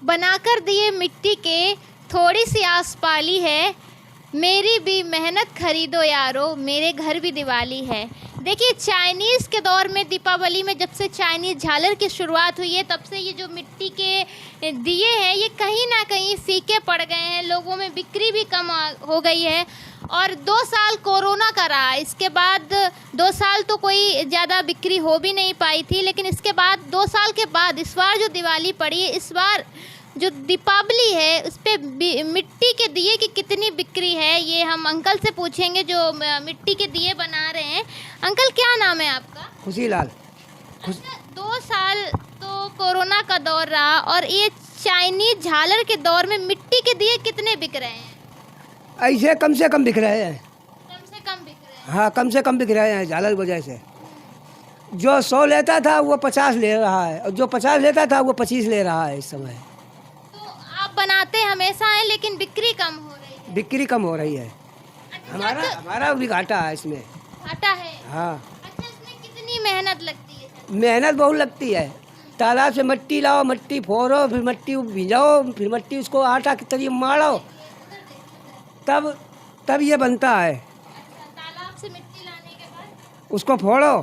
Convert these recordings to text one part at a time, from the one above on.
बनाकर दिए मिट्टी के थोड़ी सी आस पाली है, मेरी भी मेहनत खरीदो यारो, मेरे घर भी दिवाली है। देखिए, चाइनीज़ के दौर में दीपावली में जब से चाइनीज़ झालर की शुरुआत हुई है, तब से ये जो मिट्टी के दिए हैं ये कहीं ना कहीं फीके पड़ गए हैं, लोगों में बिक्री भी कम हो गई है। और 2 साल कोरोना का रहा, इसके बाद 2 साल तो कोई ज़्यादा बिक्री हो भी नहीं पाई थी, लेकिन इसके बाद 2 साल के बाद इस बार जो दिवाली पड़ी है, इस बार जो दीपावली है उस पे मिट्टी के दिए की कितनी बिक्री है, ये हम अंकल से पूछेंगे जो मिट्टी के दिए बना रहे हैं। अंकल, क्या नाम है आपका? खुशीलाल। अच्छा, 2 साल तो कोरोना का दौर रहा और ये चाइनीज झालर के दौर में मिट्टी के दिए कितने बिक रहे हैं? ऐसे कम से कम बिक रहे हैं। कम से कम बिक रहे हैं? हाँ, कम से कम बिक रहे हैं झालर की वजह से। जो 100 लेता था वो 50 ले रहा है, और जो 50 लेता था वो 25 ले रहा है इस समय। आप बनाते हमेशा हैं लेकिन बिक्री कम हो रही है। बिक्री कम हो रही है। अच्छा, हमारा भी घाटा है इसमें। घाटा है? हाँ। अच्छा, इसमें कितनी मेहनत लगती है? मेहनत बहुत लगती है। तालाब से मट्टी लाओ, मट्टी फोड़ो, फिर मट्टी भिजाओ, फिर मट्टी उसको आटा की तरीके मारो, तब ये बनता है। अच्छा, तालाब से मिट्टी लाने के बाद उसको फोड़ो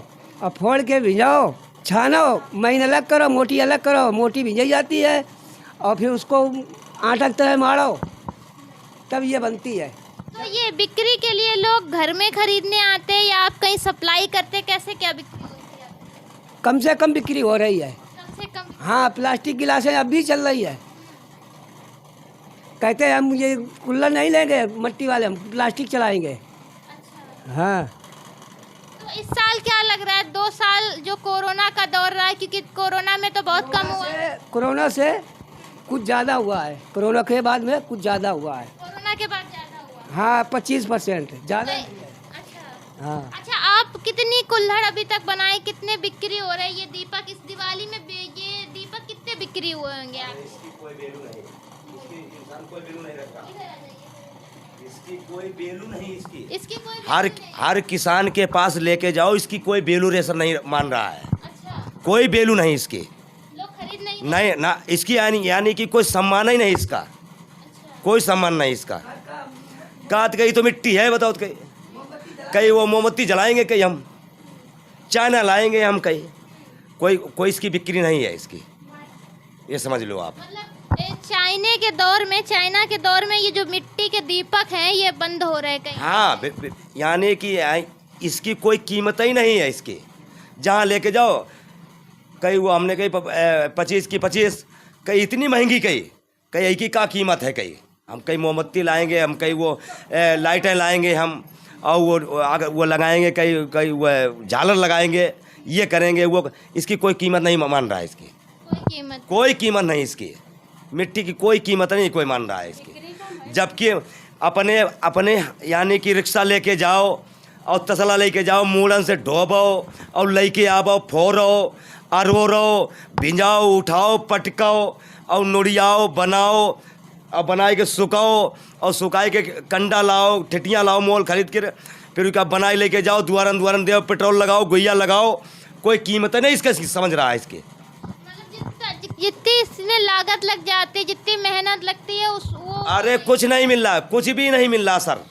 और फोड़ के भिजाओ, छानो, महीन अलग करो, मोटी अलग करो, मोटी भिजाई जाती है, और फिर उसको आटा की तरह मारो, तब ये बनती है। तो ये बिक्री के लिए लोग घर में खरीदने आते हैं या आप कहीं सप्लाई करते हैं? कैसे क्या बिक्री होती है? कम से कम बिक्री हो रही है। कम से कम? हाँ, प्लास्टिक गिलासें अब भी चल रही है। कहते हैं हम ये कुल्हड़ नहीं लेंगे मट्टी वाले, हम प्लास्टिक चलाएंगे। अच्छा, हाँ। तो इस साल क्या लग रहा है? 2 साल जो कोरोना का दौर रहा है, क्योंकि कोरोना में तो बहुत कम हुआ है। कोरोना से कुछ ज़्यादा हुआ है, कोरोना के बाद में कुछ ज़्यादा हुआ है। कोरोना के बाद ज़्यादा हुआ? हाँ, 25% ज़्यादा। अच्छा। हाँ। अच्छा, आप कितनी कुल्हड़ अभी तक बनाए, कितने बिक्री हो रहे हैं? ये दीपक इस दिवाली में ये दीपक कितने बिक्री हुए होंगे आप? इसकी कोई वैल्यू नहीं, इसकी इंसान कोई वैल्यू नहीं रखता, इसकी कोई वैल्यू नहीं। इसकी कोई हर किसान के पास लेके जाओ, इसकी कोई वैल्यू रेसर नहीं मान रहा है। अच्छा, कोई वैल्यू नहीं इसकी, लोग खरीद नहीं? नहीं ना, इसकी यानी कि कोई सम्मान ही नहीं इसका। अच्छा, कोई सम्मान नहीं इसका। काट गई तो मिट्टी है, बताओ तो कहीं वो मोमबत्ती जलाएंगे, कहीं हम चाइना लाएंगे, हम कहीं कोई इसकी बिक्री नहीं है इसकी, ये समझ लो आप। मतलब चाइना के दौर में ये जो मिट्टी के दीपक हैं ये बंद हो रहे कहीं? हाँ, यानी कि इसकी कोई कीमत ही नहीं है इसकी। जहाँ लेके जाओ, कहीं वो हमने कहीं 25 की 25, कहीं इतनी महंगी, कहीं एक ही का कीमत है, कहीं हम कहीं मोमबत्ती लाएंगे, हम कहीं वो लाइटें लाएंगे हम, और वो लगाएंगे, कहीं वो झालर लगाएंगे, ये करेंगे वो, इसकी कोई कीमत नहीं मान रहा है इसकी। कोई कीमत नहीं इसकी, मिट्टी की कोई कीमत नहीं कोई मान रहा है इसकी। जबकि अपने यानी कि रिक्शा लेके जाओ और तसला लेके जाओ, मूड़न से ढोबो और लेके आवो, फोड़ो, अरवो, भिंजाओ, उठाओ, पटकाओ और नुड़ियाओ, बनाओ और बनाए के सुखाओ, और सुखाए के कंडा लाओ, ठिटियाँ लाओ मोल खरीद के, फिर उसका बनाए लेके जाओ, दुआरन दे, पेट्रोल लगाओ, गुइया लगाओ, कोई कीमत नहीं इसका समझ रहा है इसकी। जितनी इसमें लागत लग जाती है, जितनी मेहनत लगती है वो अरे कुछ नहीं मिल रहा, कुछ भी नहीं मिल रहा सर,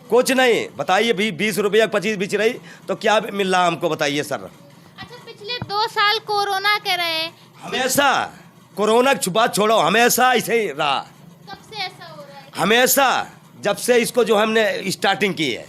कुछ नहीं। बताइए, 20 रुपया 25 बिच रही तो क्या मिल रहा हमको, बताइए सर। अच्छा, पिछले 2 साल कोरोना के रहे, हमेशा कोरोना की बात छोड़ो, हमेशा ऐसे ही रहा। कब से ऐसा हो रहा है? हमेशा, जब से इसको जो हमने स्टार्टिंग की है,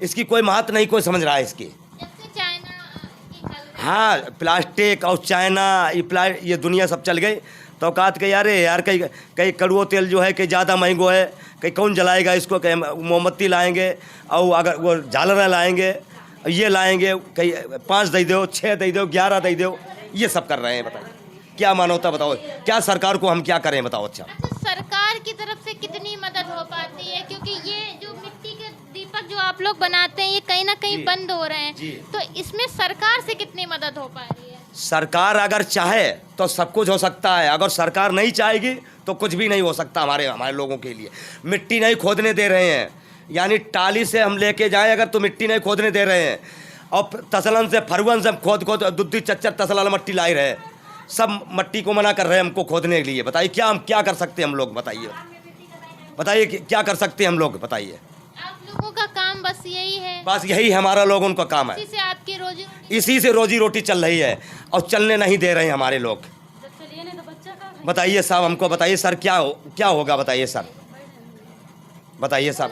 इसकी कोई महत्व नहीं कोई समझ रहा है इसकी। जब से चाइना की चल रही है। हाँ, प्लास्टिक और चाइना, ये दुनिया सब चल गई, तो कहते कि यार कहीं कड़ुआ तेल जो है कि ज़्यादा महंगो है, कहीं कौन जलाएगा इसको, कहीं मोमबत्ती लाएंगे, और अगर वो झालर लाएंगे, ये लाएंगे, कहीं 5 दे दो, 6 दे दो, 11 दे दो, ये सब कर रहे हैं। बताइए क्या मानवता, बताओ क्या सरकार को हम क्या करें, बताओ। अच्छा, सरकार की तरफ से कितनी मदद हो पाती है, क्योंकि ये जो मिट्टी के दीपक जो आप लोग बनाते हैं ये कहीं ना कहीं बंद हो रहे हैं, तो इसमें सरकार से कितनी मदद हो पा रही है? सरकार अगर चाहे तो सब कुछ हो सकता है, अगर सरकार नहीं चाहेगी तो कुछ भी नहीं हो सकता। हमारे लोगों के लिए मिट्टी नहीं खोदने दे रहे हैं, यानी टाली से हम लेके जाएं अगर तो मिट्टी नहीं खोदने दे रहे हैं, और तसलन से फरुअन से हम खोद दूधी चच्चर तसला मट्टी लाई रहे, सब मट्टी को मना कर रहे हैं हमको खोदने के लिए। बताइए क्या हम क्या कर सकते हैं हम लोग, बताइए बताइए क्या कर सकते हैं हम लोग, बताइए। आप लोगों का काम बस यही है, बस यही हमारा लोगों का काम है, इसी से आपकी रोजी इसी से रोजी रोटी चल रही है और चलने नहीं दे रहे हैं हमारे लोग। बताइए साहब, हमको बताइए सर क्या होगा, बताइए सर, बताइए सर।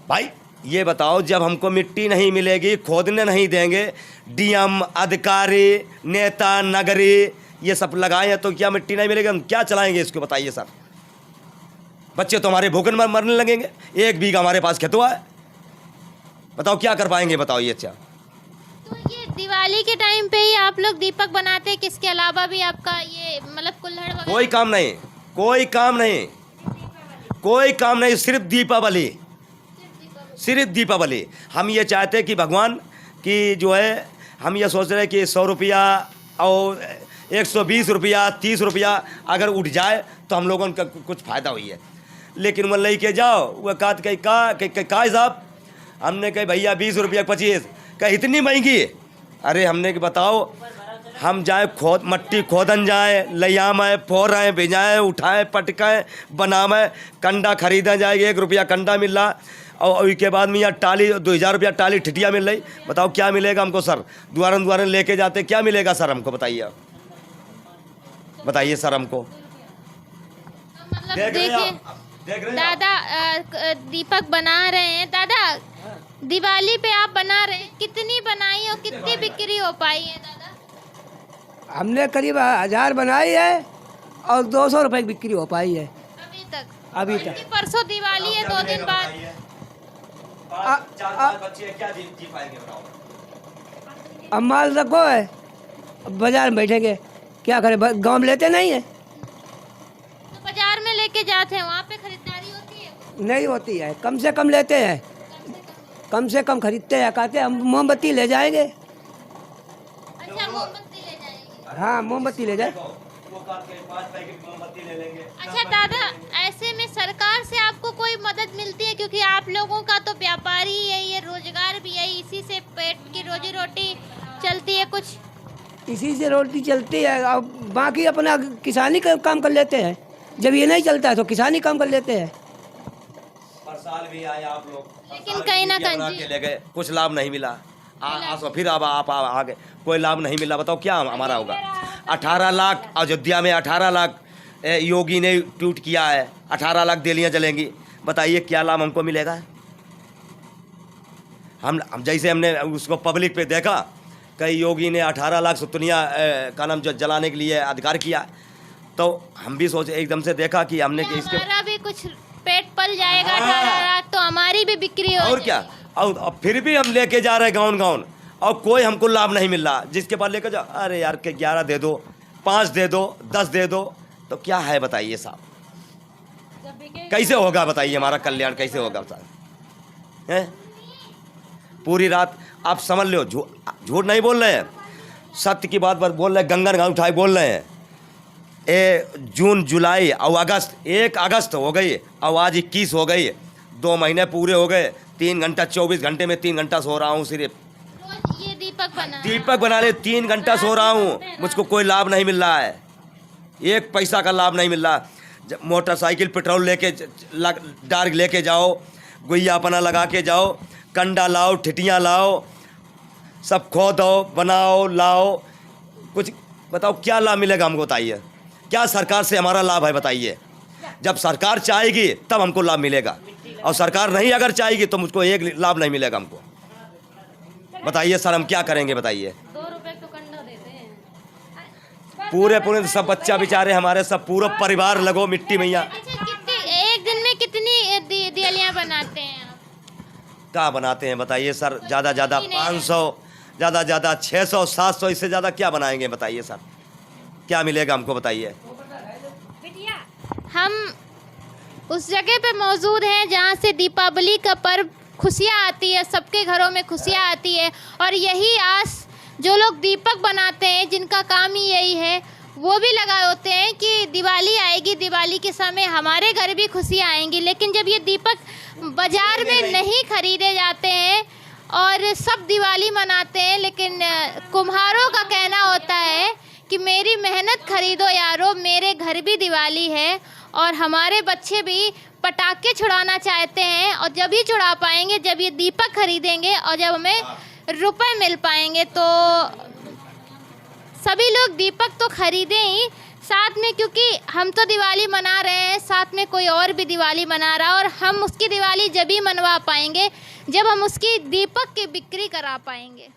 भाई ये बताओ, जब हमको मिट्टी नहीं मिलेगी, खोदने नहीं देंगे, डीएम अधिकारी नेता नगरी ये सब लगाए हैं, तो क्या मिट्टी नहीं मिलेगी, हम क्या चलाएंगे इसको, बताइए सर। बच्चे तो हमारे भूखन मरने लगेंगे। 1 बीघा हमारे पास खेतवा है, बताओ क्या कर पाएंगे, बताओ ये। अच्छा तो ये दिवाली के टाइम पे ही आप लोग दीपक बनाते हैं, किसके अलावा भी आपका ये मतलब कुल्हड़ वगैरह? कोई काम नहीं, कोई काम नहीं, कोई काम नहीं, सिर्फ दीपावली, सिर्फ दीपावली। हम ये चाहते हैं कि भगवान की जो है, हम ये सोच रहे हैं कि 100 रुपया और 120 रुपया 30 रुपया अगर उठ जाए तो हम लोगों का कुछ फ़ायदा हुई है। लेकिन वो लेके जाओ, वह कहा साहब, हमने कही भैया 20 रुपया 25, कहा इतनी महंगी। अरे हमने कि बताओ, हम जाए मट्टी खोदन जाए, लयामें फोरें भिजाएँ उठाएँ पटकाएँ बनावें, कंडा खरीदा जाएगा, 1 रुपया कंडा मिल रहा, और उसके बाद में यहाँ टाली 2000 रुपया टाली ठिठिया मिल रही। बताओ क्या मिलेगा हमको सर, द्वारन लेके जाते क्या मिलेगा सर हमको, बताइए, बताइए सर हमको। मतलब देखिए दादा, दीपक बना रहे हैं दादा, दिवाली पे आप बना रहे हैं, कितनी बनाई और कितनी बिक्री हो पाई है दादा? हमने करीब 1000 बनाई है और 200 रुपए की बिक्री हो पाई है अभी तक। कि परसों दिवाली है, 2 दिन बाद। क्या जी पाएंगे बताओ। अब माल रखो है, बाजार में बैठेंगे, क्या करें, गांव में लेते नहीं है। तो बाजार में लेके जाते हैं, वहाँ पे खरीदारी होती है? नहीं होती है, कम से कम लेते हैं, कम से कम खरीदते हैं, कहते हैं हम मोमबत्ती ले जाएंगे। अच्छा, मोमबत्ती ले जाएंगे? हाँ, मोमबत्ती ले जाए। 5 पैकेट मोमबत्ती ले लेंगे। अच्छा दादा, ऐसे में सरकार से आपको कोई मदद मिलती है? क्योंकि आप लोगों का तो व्यापार ही यही है, रोजगार भी यही, इसी से पेट की रोजी रोटी चलती है, कुछ इसी से रोटी चलती है, और बाकी अपना किसानी का काम कर लेते हैं। जब ये नहीं चलता है तो किसानी काम कर लेते हैं। पर साल भी आए आप लोग, लेकिन कहीं ना कहीं ले गए, कुछ लाभ नहीं मिला। फिर अब आप आगे, कोई लाभ नहीं मिला। बताओ क्या हमारा होगा। 18 लाख अयोध्या में, 18 लाख योगी ने ट्वीट किया है, 18 लाख दिल्लियाँ जलेंगी। बताइए क्या लाभ हमको मिलेगा। हम जैसे हमने उसको पब्लिक पे देखा, कई योगी ने 18 लाख सुतनिया का नाम जो जलाने के लिए अधिकार किया, तो हम भी सोचे, एकदम से देखा कि हमने कि इसके हमारा भी कुछ पेट पल जाएगा। 18 लाख तो हमारी भी बिक्री हो और क्या, और फिर भी हम लेके जा रहे गाँव और कोई हमको लाभ नहीं मिल रहा। जिसके पास लेकर जाओ, अरे यार के 11 दे दो, 5 दे दो, 10 दे दो, तो क्या है बताइए साहब, कैसे होगा बताइए, हमारा कल्याण कैसे होगा साहब। हैं पूरी रात आप समझ लो, झूठ नहीं बोल रहे हैं, सत्य की बात पर बोल रहे हैं, गंगा गाँव उठाए बोल रहे हैं। जून जुलाई और अगस्त, 1 अगस्त हो गई और आज 21 हो गई, 2 महीने पूरे हो गए। 3 घंटा 24 घंटे में 3 घंटा सो रहा हूँ सिर्फ। ये दीपक बना ले 3 घंटा सो रहा हूँ, मुझको कोई लाभ नहीं मिल रहा है, 1 पैसा का लाभ नहीं मिल रहा। मोटरसाइकिल पेट्रोल लेके डार्क लेके जाओ, गुइया अपना लगा के जाओ, कंडा लाओ, ठिठियाँ लाओ, सब खोदो बनाओ लाओ, कुछ बताओ क्या लाभ मिलेगा हमको, बताइए। क्या सरकार से हमारा लाभ है बताइए। जब सरकार चाहेगी तब हमको लाभ मिलेगा, और सरकार नहीं अगर चाहेगी तो मुझको 1 लाभ नहीं मिलेगा हमको। बताइए सर, हम क्या करेंगे बताइए। 2 रुपए तो कंडा देते हैं। पूरे सब बच्चा बेचारे हमारे, सब पूरा परिवार लगो मिट्टी मैया। अच्छा, एक दिन में कितनी दिवालियाँ बनाते हैं आप? क्या बनाते हैं बताइए सर, ज़्यादा 500, ज़्यादा 600 700, इससे ज़्यादा क्या बनाएंगे बताइए सर, क्या मिलेगा हमको बताइए। हम उस जगह पे मौजूद हैं जहाँ से दीपावली का पर्व खुशियाँ आती है, सबके घरों में खुशियाँ आती है, और यही आस जो लोग दीपक बनाते हैं, जिनका काम ही यही है, वो भी लगाए होते हैं कि दिवाली आएगी, दिवाली के समय हमारे घर भी खुशियाँ आएंगी। लेकिन जब ये दीपक बाज़ार में नहीं खरीदे जाते हैं और सब दिवाली मनाते हैं, लेकिन कुम्हारों का कहना होता है कि मेरी मेहनत खरीदो यारो, मेरे घर भी दिवाली है। और हमारे बच्चे भी पटाखे छुड़ाना चाहते हैं, और जब ही छुड़ा पाएंगे जब ये दीपक खरीदेंगे और जब हमें रुपए मिल पाएंगे। तो सभी लोग दीपक तो खरीदें ही साथ में, क्योंकि हम तो दिवाली मना रहे हैं, साथ में कोई और भी दिवाली मना रहा है, और हम उसकी दिवाली जब ही मनवा पाएंगे जब हम उसकी दीपक की बिक्री करा पाएंगे।